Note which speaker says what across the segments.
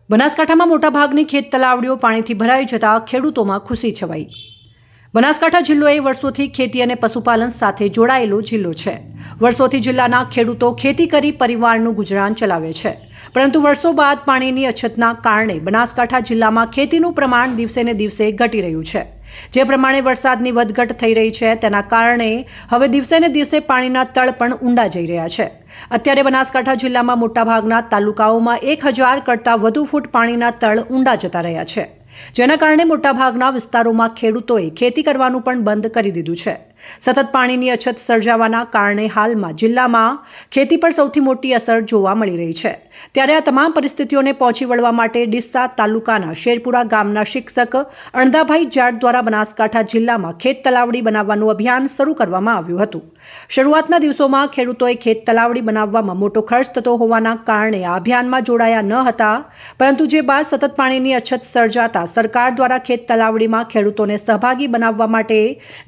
Speaker 1: બનાસકાંઠામાં મોટાભાગની ખેત તલાવડીઓ પાણીથી ભરાઈ જતા ખેડૂતોમાં ખુશી છવાઈ। બનાસકાંઠા જિલ્લો એ વર્ષોથી ખેતી અને પશુપાલન સાથે જોડાયેલો જિલ્લો છે। વર્ષોથી જિલ્લાના ખેડૂતો ખેતી કરી પરિવારનું ગુજરાન ચલાવે છે, પરંતુ વર્ષો બાદ પાણીની અછતના કારણે બનાસકાંઠા જિલ્લામાં ખેતીનું પ્રમાણ દિવસે ને દિવસે ઘટી રહ્યું છે। જે પ્રમાણે વરસાદની વધઘટ થઈ રહી છે તેના કારણે હવે દિવસે ને દિવસે પાણીના તળ પણ ઊંડા જઈ રહ્યા છે। અત્યારે બનાસકાંઠા જિલ્લામાં મોટાભાગના તાલુકાઓમાં 1000 કરતાં વધુ ફૂટ પાણીના તળ ઊંડા જતા રહ્યા છે, જેના કારણે મોટાભાગના વિસ્તારોમાં ખેડૂતોએ ખેતી કરવાનું પણ બંધ કરી દીધું છે। સતત પાણીની અછત સર્જાવાના કારણે હાલમાં જિલ્લામાં ખેતી પર સૌથી મોટી અસર જોવા મળી રહી છે। ત્યારે આ તમામ પરિસ્થિતિઓને પહોંચી વળવા માટે ડીસા તાલુકાના શેરપુરા ગામના શિક્ષક અણદાભાઈ જાટ દ્વારા બનાસકાંઠા જિલ્લામાં ખેત તલાવડી બનાવવાનું અભિયાન શરૂ કરવામાં આવ્યું હતું। શરૂઆતના દિવસોમાં ખેડૂતોએ ખેત તલાવડી બનાવવામાં મોટો ખર્ચ થતો હોવાના કારણે આ અભિયાનમાં જોડાયા ન હતા, પરંતુ જે બાદ સતત પાણીની અછત સર્જાતા સરકાર દ્વારા ખેત તલાવડીમાં ખેડૂતોને સહભાગી બનાવવા માટે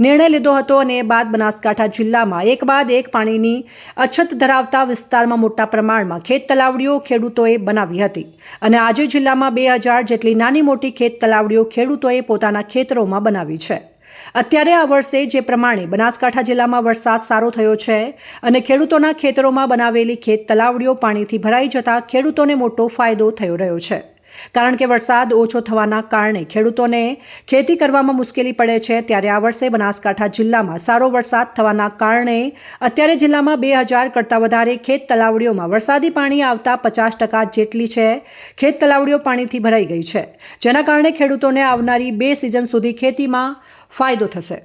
Speaker 1: નિર્ણય લીધો હતો અને એ બાદ બનાસકાંઠા જિલ્લામાં એક બાદ એક પાણીની અછત ધરાવતા વિસ્તારમાં મોટા પ્રમાણમાં ખેત તલાવડીઓ ખેડૂતોએ બનાવી હતી અને આજે જિલ્લામાં 2000 જેટલી નાની મોટી ખેત તલાવડીઓ ખેડૂતોએ પોતાના ખેતરોમાં બનાવી છે। અત્યારે આ વર્ષે જે પ્રમાણે બનાસકાંઠા જિલ્લામાં વરસાદ સારો થયો છે અને ખેડૂતોના ખેતરોમાં બનાવેલી ખેત તલાવડીઓ પાણીથી ભરાઈ જતા ખેડૂતોને મોટો ફાયદો થઈ રહ્યો છે, કારણ કે વરસાદ ઓછો થવાના કારણે ખેડૂતોને ખેતી કરવામાં મુશ્કેલી પડે છે। ત્યારે આ વર્ષે બનાસકાંઠા જિલ્લામાં સારો વરસાદ થવાના કારણે અત્યારે જિલ્લામાં 2000 કરતાં વધારે ખેત તલાવડીઓમાં વરસાદી પાણી આવતા 50% જેટલી છે ખેત તલાવડીઓ પાણીથી ભરાઈ ગઈ છે, જેના કારણે ખેડૂતોને આવનારી 2 સિઝન સુધી ખેતીમાં ફાયદો થશે।